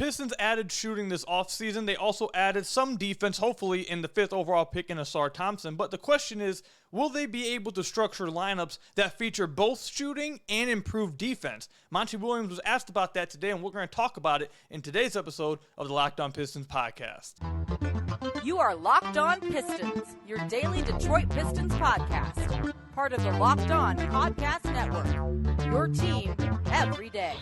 Pistons added shooting this offseason. They also added some defense, hopefully in the 5th overall pick in Isaiah Thompson. But the question is, will they be able to structure lineups that feature both shooting and improved defense? Monty Williams was asked about that today, and we're going to talk about it in today's episode of the Locked On Pistons podcast. You are Locked On Pistons, your daily Detroit Pistons podcast. Part of the Locked On Podcast Network, your team every day.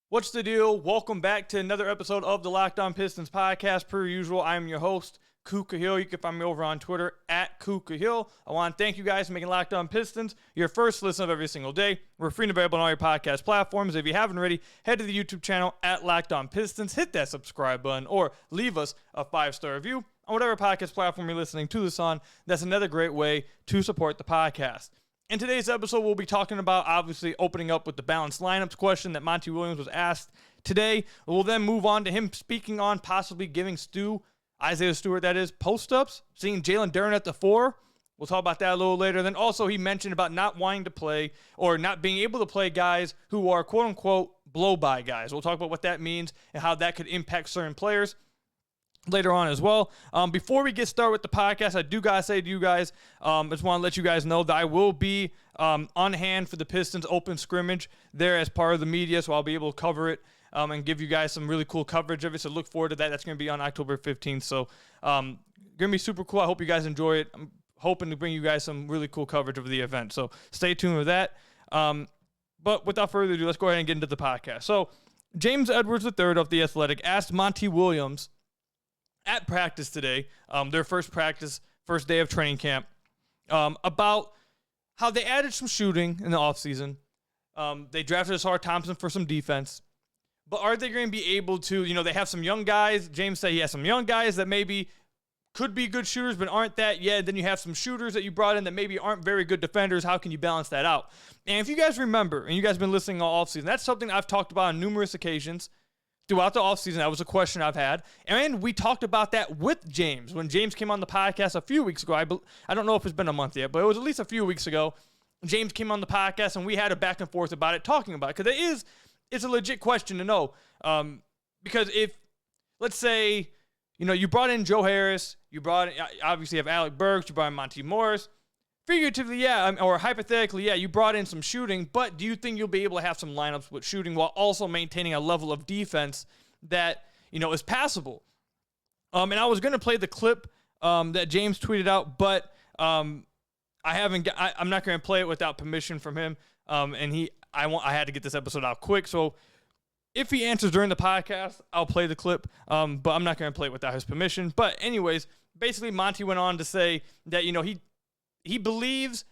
What's the deal? Welcome back to another episode of the Locked On Pistons podcast. Per usual, I'm your host, Kuka Hill. You can find me over on Twitter at Kuka Hill. I want to thank you guys for making Locked On Pistons your first listen of every single day. We're free and available on all your podcast platforms. If you haven't already, head to the YouTube channel at Locked On Pistons. Hit that subscribe button or leave us a 5-star review on whatever podcast platform you're listening to this on. That's another great way to support the podcast. In today's episode, we'll be talking about, obviously, opening up with the balanced lineups question that Monty Williams was asked today. We'll then move on to him speaking on possibly giving Isaiah Stewart, that is, post-ups, seeing Jalen Duren at the 4. We'll talk about that a little later. Then also he mentioned about not wanting to play or not being able to play guys who are quote-unquote blow-by guys. We'll talk about what that means and how that could impact certain players later on as well. Before we get started with the podcast, I do got to say to you guys, I just want to let you guys know that I will be on hand for the Pistons open scrimmage there as part of the media, so I'll be able to cover it and give you guys some really cool coverage of it, so look forward to that. That's going to be on October 15th, so going to be super cool. I hope you guys enjoy it. I'm hoping to bring you guys some really cool coverage of the event, so stay tuned with that. But without further ado, let's go ahead and get into the podcast. So James Edwards III of The Athletic asked Monty Williams at practice today, their first day of training camp, about how they added some shooting in the offseason. They drafted Isaiah Thompson for some defense. But are they going to be able to, they have some young guys. James said he has some young guys that maybe could be good shooters but aren't that yet. Then you have some shooters that you brought in that maybe aren't very good defenders. How can you balance that out? And if you guys remember, and you guys have been listening all offseason, that's something I've talked about on numerous occasions throughout the offseason. That was a question I've had. And we talked about that with James. When James came on the podcast a few weeks ago, I don't know if it's been a month yet, but it was at least a few weeks ago, James came on the podcast and we had a back and forth about it, talking about it. Because it's a legit question to know. Because if, let's say, you brought in Joe Harris, obviously you have Alec Burks, you brought in Monty Morris. Figuratively, yeah, or hypothetically, yeah, you brought in some shooting, but do you think you'll be able to have some lineups with shooting while also maintaining a level of defense that, is passable? And I was going to play the clip that James tweeted out, but I'm not going to play it without permission from him. And I had to get this episode out quick, so if he answers during the podcast, I'll play the clip, but I'm not going to play it without his permission. But anyways, basically Monty went on to say that, he believes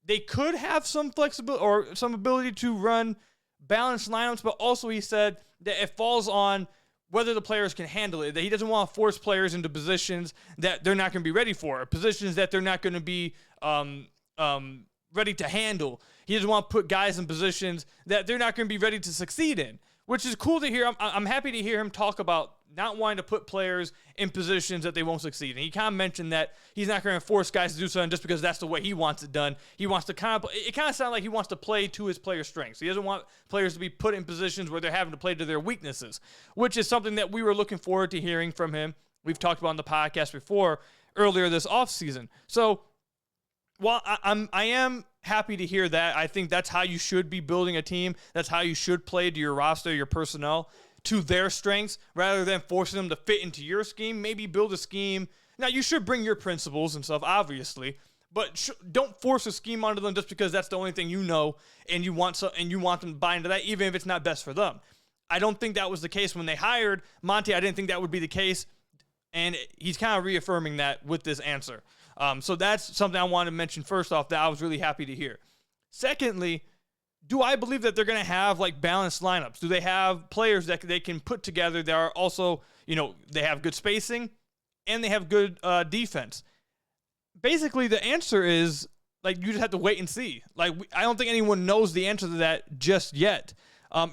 they could have some flexibility or some ability to run balanced lineups, but also he said that it falls on whether the players can handle it, that he doesn't want to force players into positions that they're not going to be ready for, or positions that they're not going to be ready to handle. He doesn't want to put guys in positions that they're not going to be ready to succeed in, which is cool to hear. I'm happy to hear him talk about not wanting to put players in positions that they won't succeed. And he kind of mentioned that he's not going to force guys to do something just because that's the way he wants it done. He wants to it kind of sounds like he wants to play to his players' strengths. He doesn't want players to be put in positions where they're having to play to their weaknesses, which is something that we were looking forward to hearing from him. We've talked about on the podcast before earlier this offseason. So while I am happy to hear that, I think that's how you should be building a team. That's how you should play to your roster, your personnel, to their strengths, rather than forcing them to fit into your scheme. Maybe build a scheme. Now, you should bring your principles and stuff, obviously, but don't force a scheme onto them just because that's the only thing you know, and you want them to buy into that, even if it's not best for them. I don't think that was the case when they hired Monty. I didn't think that would be the case, and he's kind of reaffirming that with this answer. So that's something I wanted to mention first off that I was really happy to hear. Secondly, do I believe that they're going to have balanced lineups? Do they have players that they can put together that are also, they have good spacing and they have good defense? Basically, the answer is, you just have to wait and see. I don't think anyone knows the answer to that just yet.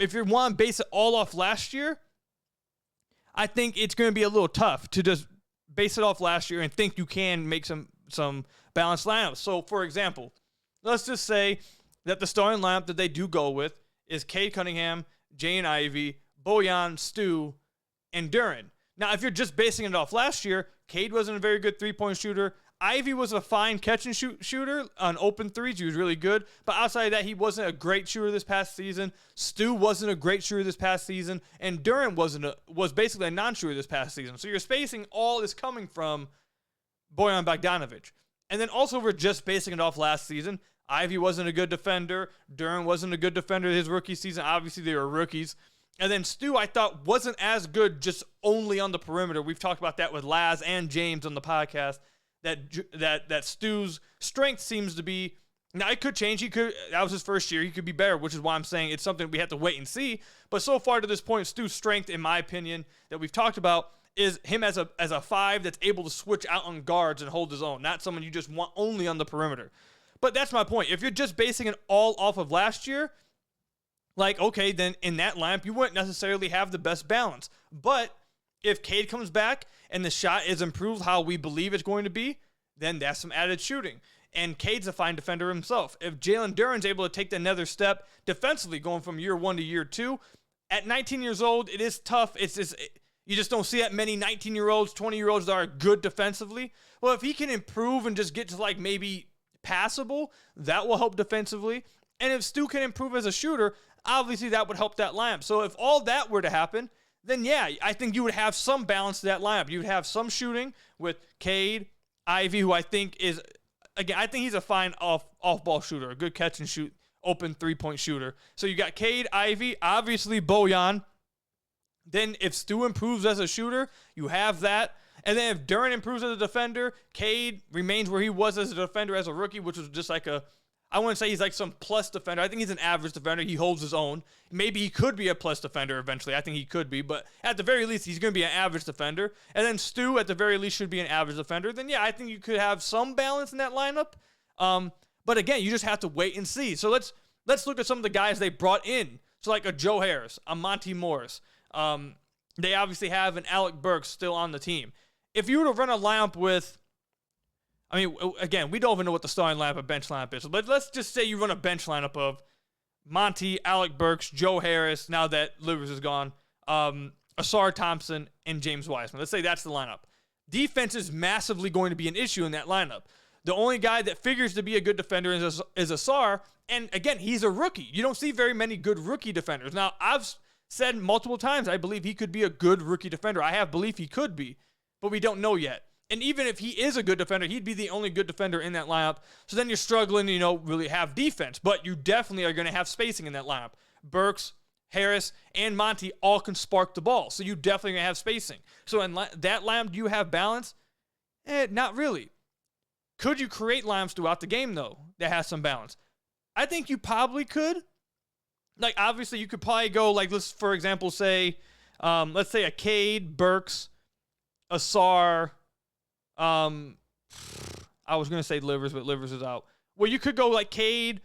If you want to base it all off last year, I think it's going to be a little tough to just base it off last year and think you can make some balanced lineups. So, for example, let's just say that the starting lineup that they do go with is Cade Cunningham, Jane Ivey, Bojan, Stu, and Duren. Now, if you're just basing it off last year, Cade wasn't a very good three-point shooter. Ivy was a fine catch-and-shoot shooter on open threes. He was really good. But outside of that, he wasn't a great shooter this past season. Stu wasn't a great shooter this past season. And Duren was basically a non-shooter this past season. So your spacing all is coming from Bojan Bogdanovic. And then also we're just basing it off last season. Ivy wasn't a good defender. Duren wasn't a good defender his rookie season. Obviously, they were rookies. And then Stu, I thought, wasn't as good just only on the perimeter. We've talked about that with Laz and James on the podcast. That Stu's strength seems to be, now it could change. That was his first year. He could be better, which is why I'm saying it's something we have to wait and see. But so far to this point, Stu's strength, in my opinion, that we've talked about, is him as a 5 that's able to switch out on guards and hold his own, not someone you just want only on the perimeter. But that's my point. If you're just basing it all off of last year, like, okay, then in that lineup, you wouldn't necessarily have the best balance. But if Cade comes back and the shot is improved how we believe it's going to be, then that's some added shooting. And Cade's a fine defender himself. If Jalen Duren's able to take another step defensively going from year 1 to year 2, at 19 years old, it is tough. You just don't see that many 19-year-olds, 20-year-olds that are good defensively. Well, if he can improve and just get to like maybe passable, that will help defensively. And if Stu can improve as a shooter, obviously that would help that lineup. So if all that were to happen, then yeah, I think you would have some balance to that lineup. You would have some shooting with Cade, Ivy, who I think is, again, I think he's a fine off-ball shooter, a good catch and shoot, open three-point shooter. So you got Cade, Ivy, obviously Bojan. Then if Stu improves as a shooter, you have that. And then if Duren improves as a defender, Cade remains where he was as a defender as a rookie, which was just like I wouldn't say he's like some plus defender. I think he's an average defender. He holds his own. Maybe he could be a plus defender eventually. I think he could be. But at the very least, he's going to be an average defender. And then Stu, at the very least, should be an average defender. Then, yeah, I think you could have some balance in that lineup. But, again, you just have to wait and see. So let's look at some of the guys they brought in. So, like a Joe Harris, a Monty Morris. They obviously have an Alec Burks still on the team. If you were to run a lineup with, I mean, again, we don't even know what the starting lineup or bench lineup is. But let's just say you run a bench lineup of Monty, Alec Burks, Joe Harris, now that Livers is gone, Asar Thompson, and James Wiseman. Let's say that's the lineup. Defense is massively going to be an issue in that lineup. The only guy that figures to be a good defender is Asar, and again, he's a rookie. You don't see very many good rookie defenders. Now, I've said multiple times I believe he could be a good rookie defender. I have belief he could be, but we don't know yet. And even if he is a good defender, he'd be the only good defender in that lineup. So then you're struggling to, really have defense. But you definitely are going to have spacing in that lineup. Burks, Harris, and Monty all can spark the ball. So you definitely going to have spacing. So in that lineup, do you have balance? Not really. Could you create lineups throughout the game, though, that has some balance? I think you probably could. Like, obviously, you could probably go, like, let's, for example, say, let's say a Cade, Burks, Asar, I was going to say Livers, but Livers is out. Well, you could go like Cade,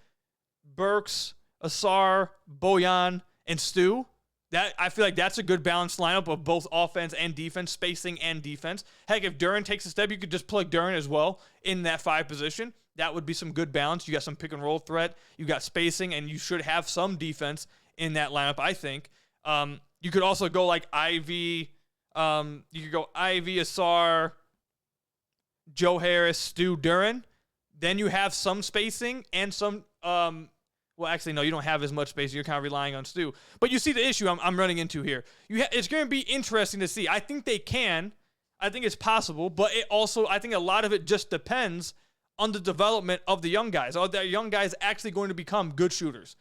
Burks, Asar, Bojan, and Stu. I feel like that's a good balanced lineup of both offense and defense, spacing and defense. Heck, if Duren takes a step, you could just plug Duren as well in that 5 position. That would be some good balance. You got some pick and roll threat. You got spacing, and you should have some defense in that lineup, I think. You could also go like Ivy. You could go Ivy, Asar, Joe Harris, Stu, Duren. Then you have some spacing and some, well, actually, no, you don't have as much spacing. You're kind of relying on Stu. But you see the issue I'm running into here. It's going to be interesting to see. I think they can. I think it's possible. But it also, I think a lot of it just depends on the development of the young guys. Are the young guys actually going to become good shooters?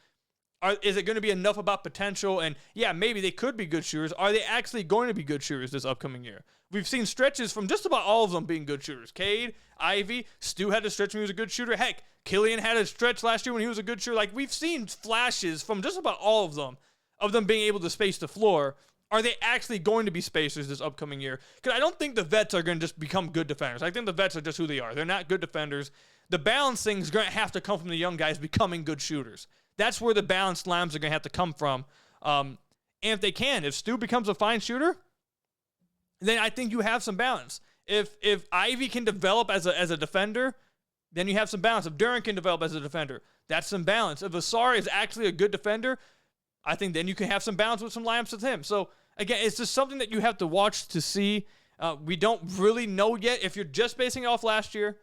Is it going to be enough about potential? And yeah, maybe they could be good shooters. Are they actually going to be good shooters this upcoming year? We've seen stretches from just about all of them being good shooters. Cade, Ivy, Stu had a stretch when he was a good shooter. Heck, Killian had a stretch last year when he was a good shooter. Like, we've seen flashes from just about all of them being able to space the floor. Are they actually going to be spacers this upcoming year? Because I don't think the vets are going to just become good defenders. I think the vets are just who they are. They're not good defenders. The balancing is going to have to come from the young guys becoming good shooters. That's where the balanced lines are going to have to come from. And if they can, if Stu becomes a fine shooter, then I think you have some balance. If Ivy can develop as a defender, then you have some balance. If Duren can develop as a defender, that's some balance. If Asar is actually a good defender, I think then you can have some balance with some lineups with him. So, again, it's just something that you have to watch to see. We don't really know yet. If you're just basing it off last year,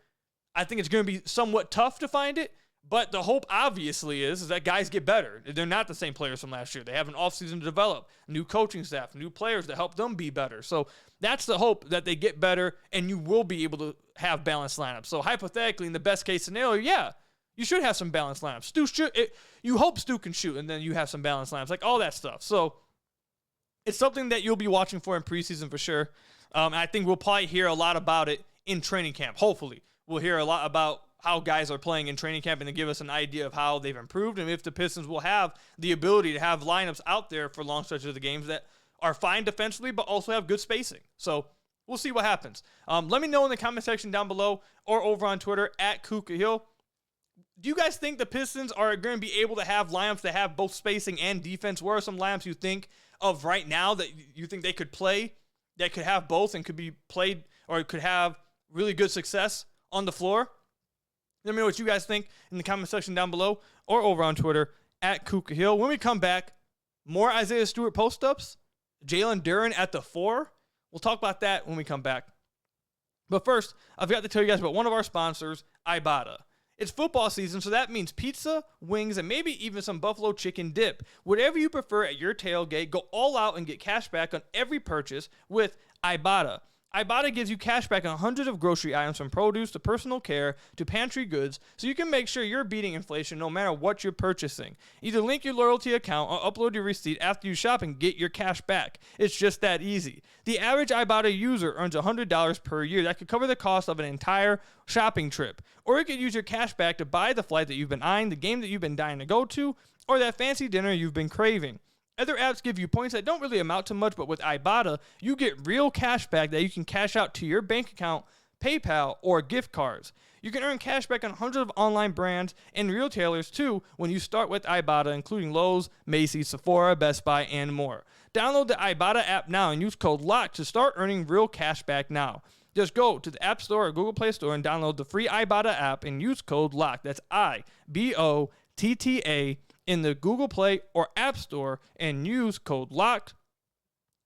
I think it's going to be somewhat tough to find it. But the hope, obviously, is that guys get better. They're not the same players from last year. They have an offseason to develop, new coaching staff, new players to help them be better. So that's the hope, that they get better, and you will be able to have balanced lineups. So hypothetically, in the best-case scenario, yeah, you should have some balanced lineups. You hope Stu can shoot, and then you have some balanced lineups, like all that stuff. So it's something that you'll be watching for in preseason for sure. I think we'll probably hear a lot about it in training camp. Hopefully, we'll hear a lot about how guys are playing in training camp and to give us an idea of how they've improved and if the Pistons will have the ability to have lineups out there for long stretches of the games that are fine defensively but also have good spacing. So we'll see what happens. Let me know in the comment section down below or over on Twitter at Kuka Hill. Do you guys think the Pistons are going to be able to have lineups that have both spacing and defense? Where are some lineups you think of right now that you think they could play, that could have both and could be played or could have really good success on the floor? Let me know what you guys think in the comment section down below or over on Twitter at Kuka Hill. When we come back, more Isaiah Stewart post-ups, Jalen Duren at the 4. We'll talk about that when we come back. But first, I've got to tell you guys about one of our sponsors, Ibotta. It's football season, so that means pizza, wings, and maybe even some buffalo chicken dip. Whatever you prefer at your tailgate, go all out and get cash back on every purchase with Ibotta. Ibotta gives you cash back on hundreds of grocery items from produce to personal care to pantry goods, so you can make sure you're beating inflation no matter what you're purchasing. Either link your loyalty account or upload your receipt after you shop and get your cash back. It's just that easy. The average Ibotta user earns $100 per year. That could cover the cost of an entire shopping trip. Or you could use your cash back to buy the flight that you've been eyeing, the game that you've been dying to go to, or that fancy dinner you've been craving. Other apps give you points that don't really amount to much, but with Ibotta, you get real cash back that you can cash out to your bank account, PayPal, or gift cards. You can earn cash back on hundreds of online brands and retailers too when you start with Ibotta, including Lowe's, Macy's, Sephora, Best Buy, and more. Download the Ibotta app now and use code LOCK to start earning real cash back now. Just go to the App Store or Google Play Store and download the free Ibotta app and use code LOCK. That's IBOTTA in the Google Play or App Store and use code LOCK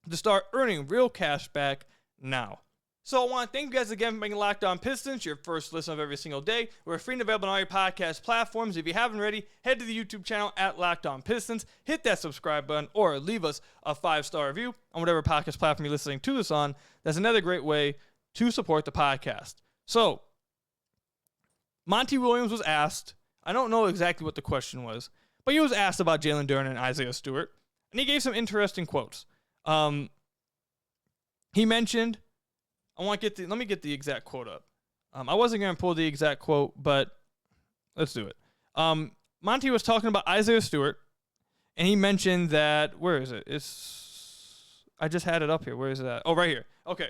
to start earning real cash back now. So I want to thank you guys again for making Locked On Pistons your first listen of every single day. We're free and available on all your podcast platforms. If you haven't already, head to the YouTube channel at Locked On Pistons, hit that subscribe button, or leave us a 5-star review on whatever podcast platform you're listening to this on. That's another great way to support the podcast. So, Monty Williams was asked, I don't know exactly what the question was, but he was asked about Jalen Duren and Isaiah Stewart, and he gave some interesting quotes. He mentioned, let me get the exact quote up. I wasn't going to pull the exact quote, but let's do it. Monty was talking about Isaiah Stewart, and he mentioned that, where is it? I just had it up here. Where is it at? Oh, right here. Okay.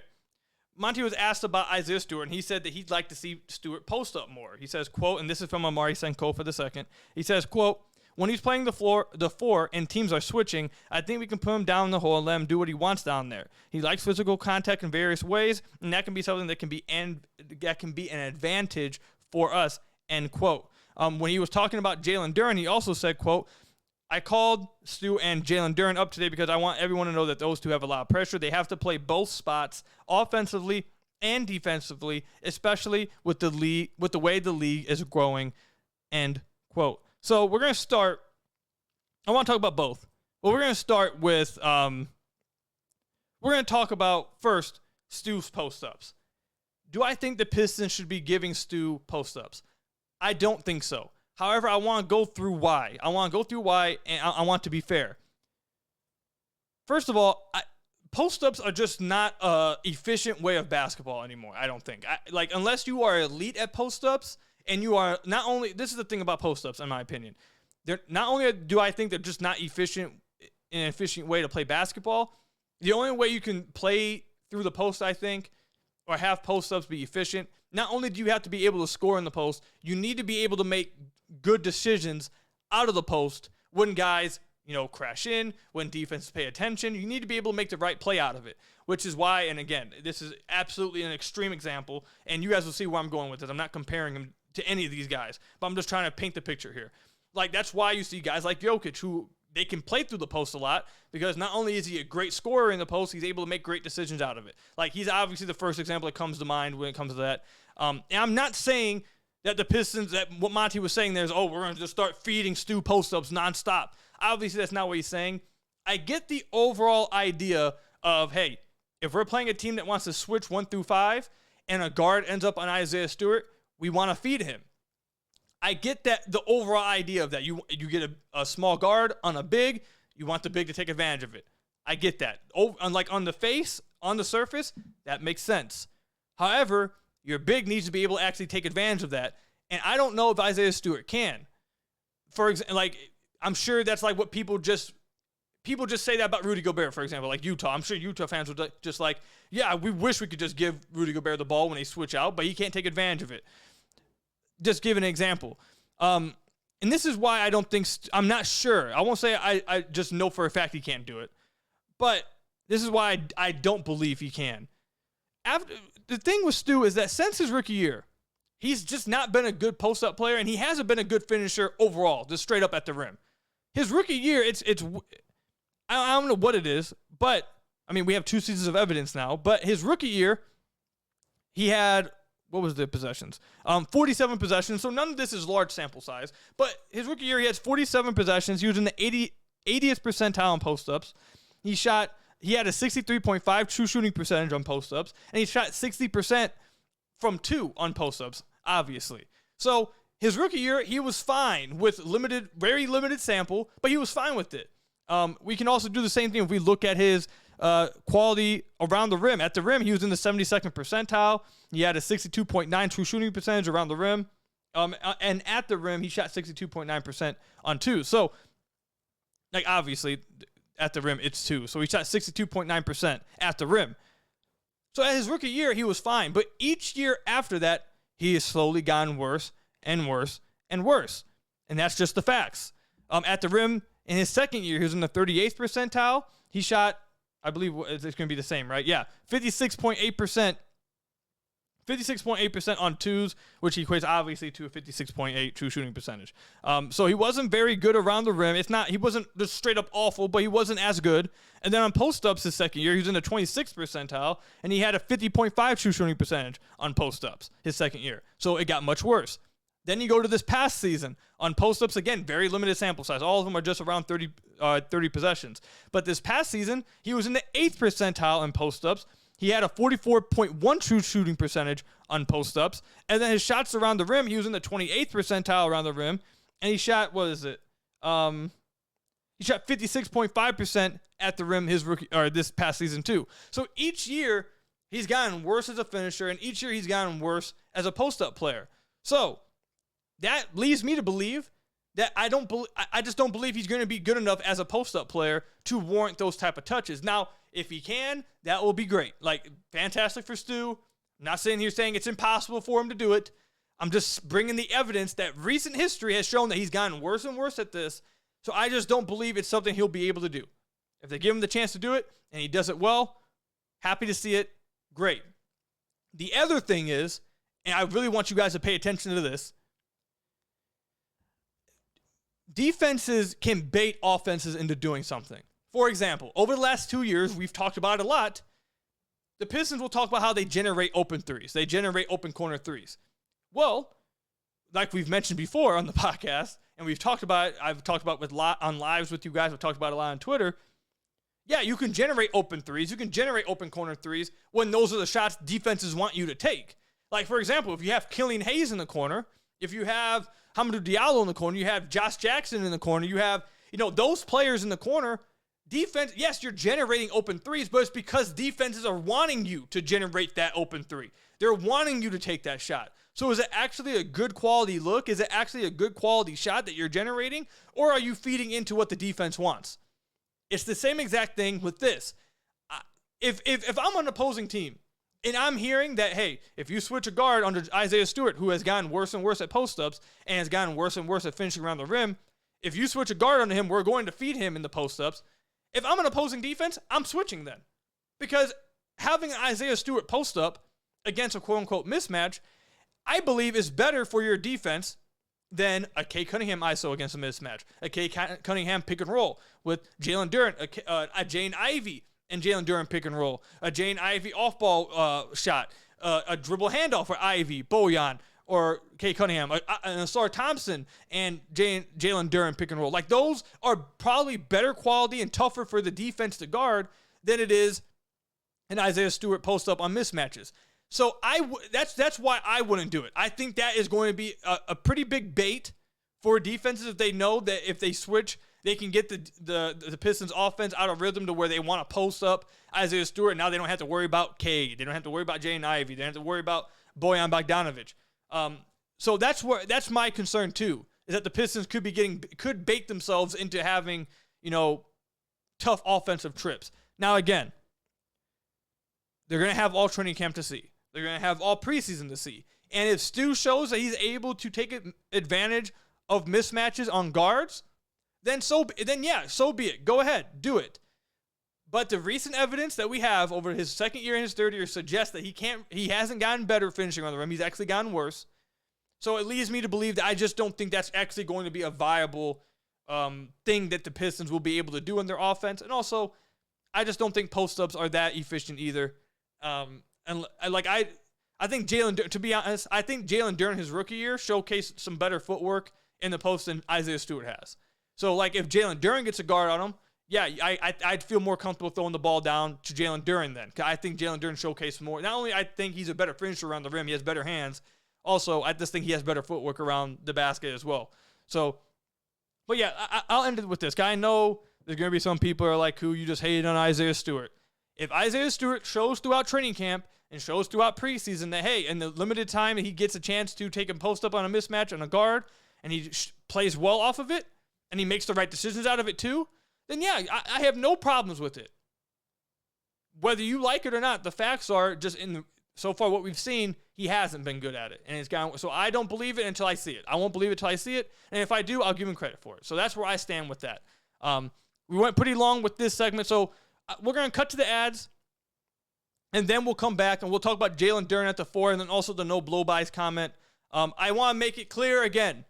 Monty was asked about Isaiah Stewart, and he said that he'd like to see Stewart post up more. He says, quote, and this is from Amari Senko for the second. He says, quote, when he's playing the 4 and teams are switching, I think we can put him down in the hole and let him do what he wants down there. He likes physical contact in various ways, and that can be something that can be an advantage for us, end quote. When he was talking about Jalen Duren, he also said, quote, I called Stu and Jalen Duren up today because I want everyone to know that those two have a lot of pressure. They have to play both spots offensively and defensively, especially with the way the league is growing, end quote. So we're going to start, I want to talk about both, but we're going to start with, we're going to talk about first Stu's post-ups. Do I think the Pistons should be giving Stu post-ups? I don't think so. However, I want to go through why. And I want to be fair. First of all, post-ups are just not an efficient way of basketball anymore, I don't think. Unless you are elite at post-ups, and you are not only, this is the thing about post-ups, in my opinion. Not only do I think they're just not an efficient way to play basketball, the only way you can play through the post, I think, or have post-ups be efficient, not only do you have to be able to score in the post, you need to be able to make good decisions out of the post when guys, crash in, when defenses pay attention. You need to be able to make the right play out of it, which is why, and again, this is absolutely an extreme example, and you guys will see where I'm going with this. I'm not comparing him to any of these guys, but I'm just trying to paint the picture here. Like, that's why you see guys like Jokic, who they can play through the post a lot, because not only is he a great scorer in the post, he's able to make great decisions out of it. Like, he's obviously the first example that comes to mind when it comes to that. And I'm not saying that the Pistons, that what Monty was saying there is, we're going to just start feeding Stu post-ups nonstop. Obviously, that's not what he's saying. I get the overall idea of, hey, if we're playing a team that wants to switch 1 through 5 and a guard ends up on Isaiah Stewart, we want to feed him. I get that, the overall idea of that. You get a small guard on a big, you want the big to take advantage of it. I get that. Like on the surface, that makes sense. However, your big needs to be able to actually take advantage of that. And I don't know if Isaiah Stewart can. For example, like, I'm sure that's like what people just say that about Rudy Gobert, for example, like Utah. I'm sure Utah fans would just like, yeah, we wish we could just give Rudy Gobert the ball when they switch out, but he can't take advantage of it. Just give an example. And this is why I don't think, I'm not sure. I won't say I just know for a fact he can't do it, but this is why I don't believe he can. The thing with Stu is that since his rookie year, he's just not been a good post-up player, and he hasn't been a good finisher overall, just straight up at the rim. His rookie year, it's I don't know what it is, but, I mean, we have 2 seasons of evidence now, but his rookie year, he had, what was the possessions? 47 possessions, so none of this is large sample size, but his rookie year, he has 47 possessions. He was in the 80th percentile on post-ups. He had a 63.5 true shooting percentage on post-ups, and he shot 60% from 2 on post-ups, obviously. So his rookie year, he was fine with very limited sample, but he was fine with it. We can also do the same thing if we look at his quality around the rim. At the rim, he was in the 72nd percentile. He had a 62.9 true shooting percentage around the rim. And at the rim, he shot 62.9% on 2. So, like, obviously, at the rim, it's 2. So he shot 62.9% at the rim. So at his rookie year, he was fine. But each year after that, he has slowly gotten worse and worse and worse. And that's just the facts. At the rim, in his second year, he was in the 38th percentile. He shot, I believe it's going to be the same, right? Yeah, 56.8%. 56.8% on 2s, which equates obviously to a 56.8 true shooting percentage. So he wasn't very good around the rim. He wasn't just straight up awful, but he wasn't as good. And then on post-ups his second year, he was in the 26th percentile, and he had a 50.5 true shooting percentage on post-ups his second year. So it got much worse. Then you go to this past season on post-ups, again, very limited sample size. All of them are just around 30 possessions. But this past season, he was in the 8th percentile in post-ups. He had a 44.1 true shooting percentage on post-ups. And then his shots around the rim, he was in the 28th percentile around the rim. And he shot, he shot 56.5% at the rim this past season too. So each year, he's gotten worse as a finisher, and each year he's gotten worse as a post-up player. So that leads me to believe that I just don't believe he's going to be good enough as a post-up player to warrant those type of touches. Now, if he can, that will be great. Like, fantastic for Stu. I'm not sitting here saying it's impossible for him to do it. I'm just bringing the evidence that recent history has shown that he's gotten worse and worse at this. So I just don't believe it's something he'll be able to do. If they give him the chance to do it and he does it well, happy to see it. Great. The other thing is, and I really want you guys to pay attention to this, defenses can bait offenses into doing something. For example, over the last 2 years, we've talked about it a lot. The Pistons will talk about how they generate open threes. They generate open corner threes. Well, like we've mentioned before on the podcast, and we've talked about it, I've talked about it on lives with you guys, I've talked about it a lot on Twitter. Yeah, you can generate open threes. You can generate open corner threes when those are the shots defenses want you to take. Like, for example, if you have Killian Hayes in the corner, if you have Hamidou Diallo in the corner, you have Josh Jackson in the corner, you have, those players in the corner, defense, yes, you're generating open threes, but it's because defenses are wanting you to generate that open three. They're wanting you to take that shot. So is it actually a good quality look? Is it actually a good quality shot that you're generating? Or are you feeding into what the defense wants? It's the same exact thing with this. If I'm on an opposing team and I'm hearing that, hey, if you switch a guard under Isaiah Stewart, who has gotten worse and worse at post-ups and has gotten worse and worse at finishing around the rim, if you switch a guard under him, we're going to feed him in the post-ups. If I'm an opposing defense, I'm switching then. Because having Isaiah Stewart post-up against a quote-unquote mismatch, I believe is better for your defense than a Kay Cunningham ISO against a mismatch, a Kay Cunningham pick and roll with Jalen Duren, a Jane Ivey and Jalen Duren pick and roll, a Jane Ivey off-ball shot, a dribble handoff for Ivy, Bojan, or Kay Cunningham, an Asar Thompson and Jalen Duren pick and roll. Like, those are probably better quality and tougher for the defense to guard than it is an Isaiah Stewart post-up on mismatches. So that's why I wouldn't do it. I think that is going to be a pretty big bait for defenses if they know that if they switch, they can get the Pistons offense out of rhythm to where they want to post up Isaiah Stewart. Now they don't have to worry about Cade. They don't have to worry about Jane Ivey. They don't have to worry about Bojan Bogdanovic. So that's my concern too, is that the Pistons could bait themselves into having, tough offensive trips. Now again, they're going to have all training camp to see. They're going to have all preseason to see. And if Stu shows that he's able to take advantage of mismatches on guards, then so be it. Go ahead, do it. But the recent evidence that we have over his second year and his third year suggests that he hasn't gotten better finishing on the rim. He's actually gotten worse. So it leads me to believe that I just don't think that's actually going to be a viable thing that the Pistons will be able to do in their offense. And also, I just don't think post-ups are that efficient either. I think to be honest, I think Jalen Duren his rookie year showcased some better footwork in the post than Isaiah Stewart has. So, like, if Jalen Duren gets a guard on him, yeah, I'd feel more comfortable throwing the ball down to Jalen Duren then. Because I think Jalen Duren showcased more. Not only I think he's a better finisher around the rim, he has better hands. Also, I just think he has better footwork around the basket as well. So, but yeah, I'll end it with this. I know there's going to be some people who are like, who you just hated on Isaiah Stewart. If Isaiah Stewart shows throughout training camp and shows throughout preseason that, hey, in the limited time he gets a chance to take a post-up on a mismatch on a guard, and he plays well off of it, and he makes the right decisions out of it too, then yeah, I have no problems with it. Whether you like it or not, the facts are just so far what we've seen, he hasn't been good at it. And it's gone. So I don't believe it until I see it. I won't believe it until I see it. And if I do, I'll give him credit for it. So that's where I stand with that. We went pretty long with this segment, so we're going to cut to the ads, and then we'll come back, and we'll talk about Jalen Duren at the 4, and then also the no blow-bys comment. I want to make it clear again,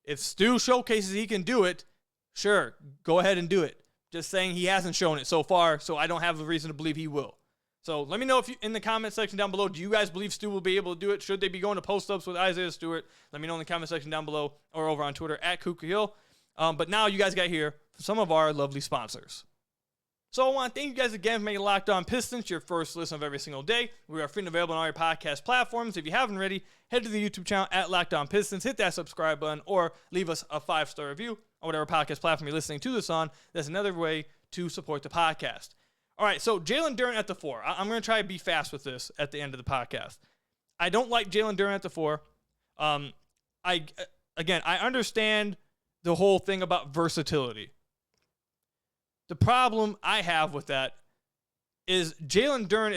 if Stu showcases he can do it, sure, go ahead and do it. Just saying he hasn't shown it so far, so I don't have a reason to believe he will. So let me know if you, in the comment section down below, do you guys believe Stu will be able to do it? Should they be going to post-ups with Isaiah Stewart? Let me know in the comment section down below or over on Twitter at KukaHill. But now you guys got here some of our lovely sponsors. So I want to thank you guys again for making Locked On Pistons your first listen of every single day. We are free and available on all your podcast platforms. If you haven't already, head to the YouTube channel at Locked On Pistons, hit that subscribe button, or leave us a 5-star review on whatever podcast platform you're listening to this on. That's another way to support the podcast. All right, so Jalen Duren at the 4. I'm going to try to be fast with this at the end of the podcast. I don't like Jalen Duren at the 4. I understand the whole thing about versatility. The problem I have with that is Jalen Duren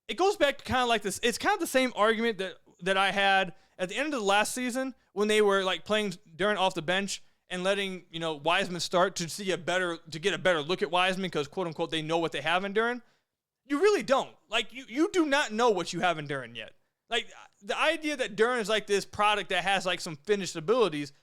it goes back to kind of like this. It's kind of the same argument that I had at the end of the last season when they were like playing Duren off the bench and letting, Wiseman start to get a better look at Wiseman because, quote unquote, they know what they have in Duren. You really don't. Like, you do not know what you have in Duren yet. Like, the idea that Duren is like this product that has like some finished abilities,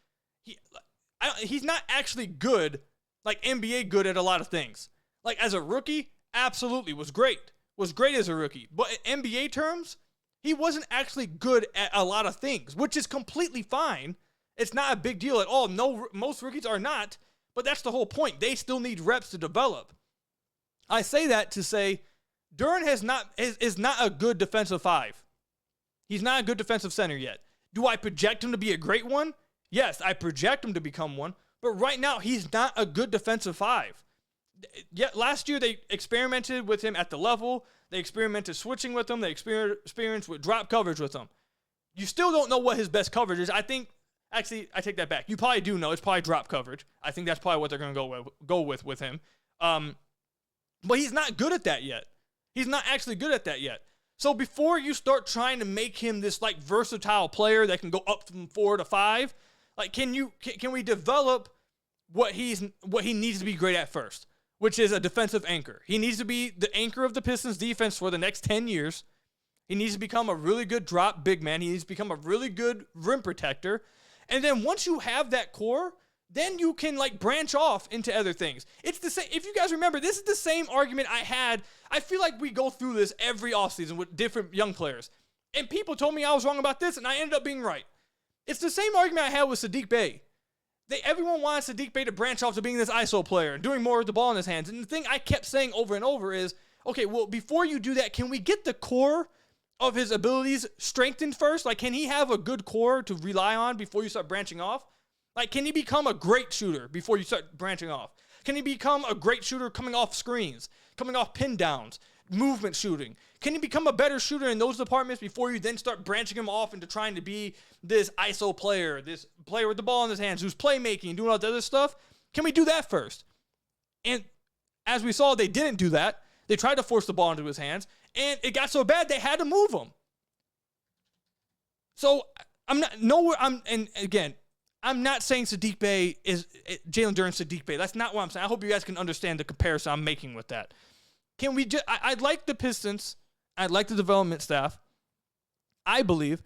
he's not actually good, like NBA good at a lot of things. Like, as a rookie, absolutely was great. Was great as a rookie. But in NBA terms, he wasn't actually good at a lot of things, which is completely fine. It's not a big deal at all. No, most rookies are not, but that's the whole point. They still need reps to develop. I say that to say Duren is not a good defensive 5. He's not a good defensive center yet. Do I project him to be a great one? Yes, I project him to become one, but right now he's not a good defensive 5. Yet last year they experimented with him at the level. They experimented switching with him. They experienced with drop coverage with him. You still don't know what his best coverage is. Actually, I take that back. You probably do know. It's probably drop coverage. I think that's probably what they're going to go with him. But he's not good at that yet. He's not actually good at that yet. So before you start trying to make him this like versatile player that can go up from 4 to 5, like can we develop what he needs to be great at first, which is a defensive anchor. He needs to be the anchor of the Pistons defense for the next 10 years. He needs to become a really good drop big man. He needs to become a really good rim protector. And then once you have that core, then you can like branch off into other things. It's the same. If you guys remember, this is the same argument I had. I feel like we go through this every offseason with different young players. And people told me I was wrong about this, and I ended up being right. It's the same argument I had with Saddiq Bey. Everyone wants Saddiq Bey to branch off to being this ISO player and doing more with the ball in his hands. And the thing I kept saying over and over is, okay, well, before you do that, can we get the core of his abilities strengthened first? Like, can he have a good core to rely on before you start branching off? Like, can he become a great shooter before you start branching off? Can he become a great shooter coming off screens, coming off pin downs, movement shooting? Can he become a better shooter in those departments before you then start branching him off into trying to be this ISO player, this player with the ball in his hands who's playmaking, doing all the other stuff? Can we do that first? And as we saw, they didn't do that. They tried to force the ball into his hands, and it got so bad they had to move him. So I'm not saying Saddiq Bey is Jalen Duren Saddiq Bey. That's not what I'm saying. I hope you guys can understand the comparison I'm making with that. Can we just? I'd like the Pistons. I'd like the development staff. I believe.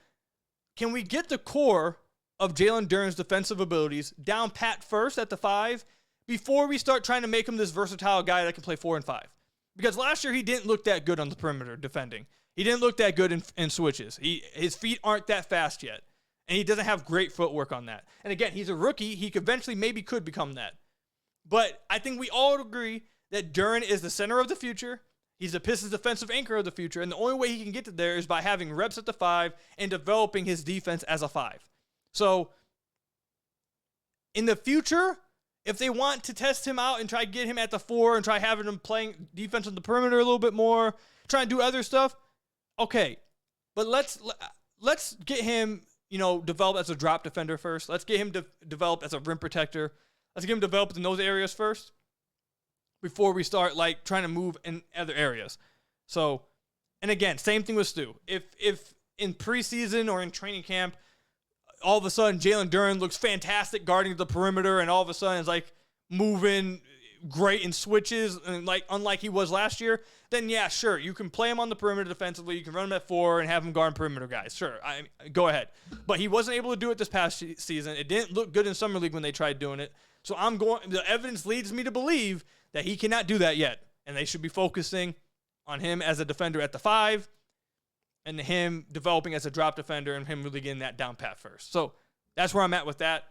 Can we get the core of Jalen Duren's defensive abilities down pat first at the 5 before we start trying to make him this versatile guy that can play 4 and 5? Because last year he didn't look that good on the perimeter defending. He didn't look that good in switches. His feet aren't that fast yet. And he doesn't have great footwork on that. And again, he's a rookie. He eventually maybe could become that. But I think we all agree that Duren is the center of the future. He's the Pistons' defensive anchor of the future. And the only way he can get to there is by having reps at the 5 and developing his defense as a 5. So in the future, if they want to test him out and try to get him at the 4 and try having him playing defense on the perimeter a little bit more, try and do other stuff, okay. But let's get him, develop as a drop defender first. Let's get him develop as a rim protector. Let's get him developed in those areas first before we start like trying to move in other areas. So, and again, same thing with Stu. If in preseason or in training camp, all of a sudden Jalen Duren looks fantastic guarding the perimeter, and all of a sudden is like moving great in switches, and like unlike he was last year, then yeah, sure, you can play him on the perimeter defensively. You can run him at 4 and have him guard perimeter guys. Sure, go ahead. But he wasn't able to do it this past season. It didn't look good in summer league when they tried doing it. So the evidence leads me to believe that he cannot do that yet, and they should be focusing on him as a defender at the 5. And him developing as a drop defender and him really getting that down pat first. So that's where I'm at with that.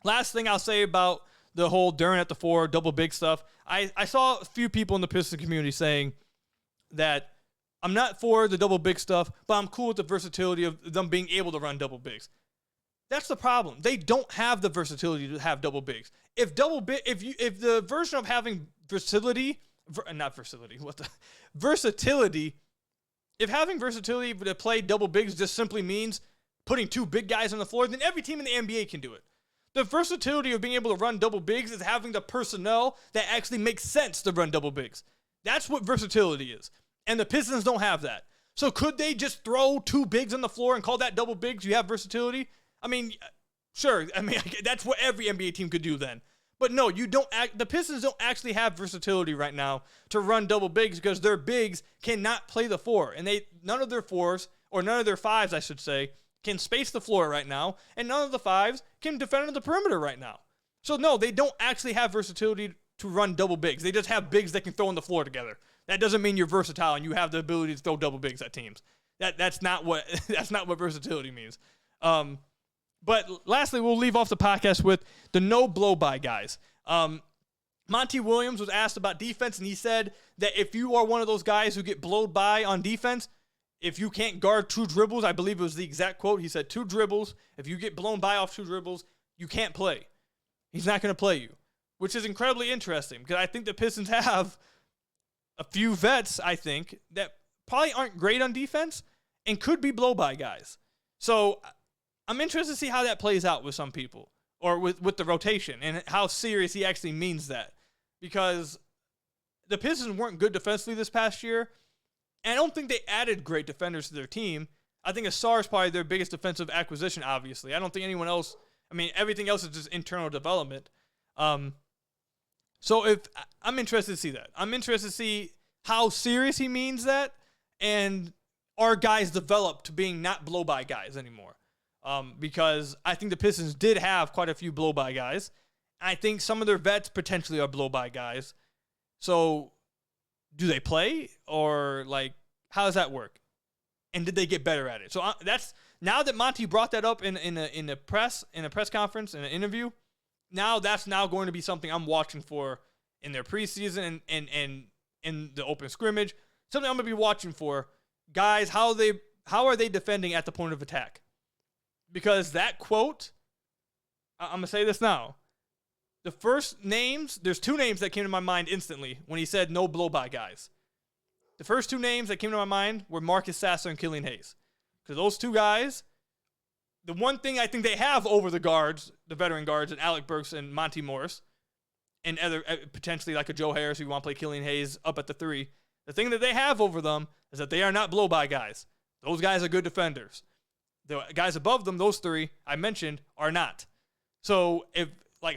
Last thing I'll say about the whole Duren at the 4, double big stuff. I saw a few people in the Pistons community saying that I'm not for the double big stuff, but I'm cool with the versatility of them being able to run double bigs. That's the problem. They don't have the versatility to have double bigs. If the version of having versatility, if having versatility to play double bigs just simply means putting 2 big guys on the floor, then every team in the NBA can do it. The versatility of being able to run double bigs is having the personnel that actually makes sense to run double bigs. That's what versatility is. And the Pistons don't have that. So could they just throw 2 bigs on the floor and call that double bigs? You have versatility? I mean, sure. I mean, that's what every NBA team could do then. But no, the Pistons don't actually have versatility right now to run double bigs because their bigs cannot play the 4. And none of their 4s, or none of their 5s, I should say, can space the floor right now. And none of the 5s can defend on the perimeter right now. So no, they don't actually have versatility to run double bigs. They just have bigs that can throw on the floor together. That doesn't mean you're versatile and you have the ability to throw double bigs at teams. That's not what versatility means. But lastly, we'll leave off the podcast with the no blow-by guys. Monty Williams was asked about defense, and he said that if you are one of those guys who get blowed by on defense, if you can't guard 2 dribbles, I believe it was the exact quote. He said 2 dribbles. If you get blown by off 2 dribbles, you can't play. He's not going to play you, which is incredibly interesting because I think the Pistons have a few vets, I think, that probably aren't great on defense and could be blow-by guys. So I'm interested to see how that plays out with some people or with the rotation and how serious he actually means that, because the Pistons weren't good defensively this past year, and I don't think they added great defenders to their team. I think Asar is probably their biggest defensive acquisition, obviously. I don't think anyone else, everything else is just internal development. So I'm interested to see that. I'm interested to see how serious he means that And are guys developed to being not blow-by guys anymore? Because I think the Pistons did have quite a few blow-by guys. I think some of their vets potentially are blow-by guys. So do they play, or like how does that work? And did they get better at it? So that's now that Monty brought that up in a press conference, in an interview. Now that's now going to be something I'm watching for in their preseason and in the open scrimmage. Something I'm going to be watching for. Guys, how are they defending at the point of attack? Because that quote, I'm going to say this now. The first names, there's two names that came to my mind instantly when he said no blow-by guys. The first two names that came to my mind were Marcus Sasser and Killian Hayes. Because those two guys, the one thing I think they have over the guards, the veteran guards, and Alec Burks and Monty Morris, and other potentially like a Joe Harris who want to play Killian Hayes up at the 3, the thing that they have over them is that they are not blow-by guys. Those guys are good defenders. The guys above them, those 3 I mentioned, are not. So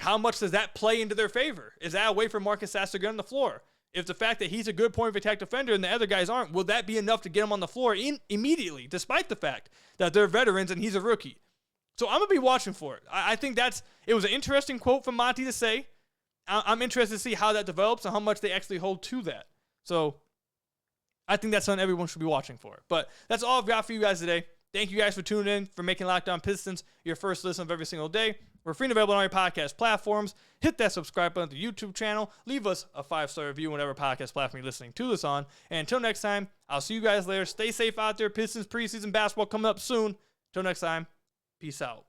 how much does that play into their favor? Is that a way for Marcus Sasser to get on the floor? If the fact that he's a good point of attack defender and the other guys aren't, will that be enough to get him on the floor immediately, despite the fact that they're veterans and he's a rookie? So I'm going to be watching for it. I think it was an interesting quote from Monty to say. I'm interested to see how that develops and how much they actually hold to that. So I think that's something everyone should be watching for. But that's all I've got for you guys today. Thank you guys for tuning in, for making Locked On Pistons your first listen of every single day. We're free and available on all your podcast platforms. Hit that subscribe button to the YouTube channel. Leave us a 5-star review whenever podcast platform you're listening to this on. And until next time, I'll see you guys later. Stay safe out there. Pistons preseason basketball coming up soon. Until next time, peace out.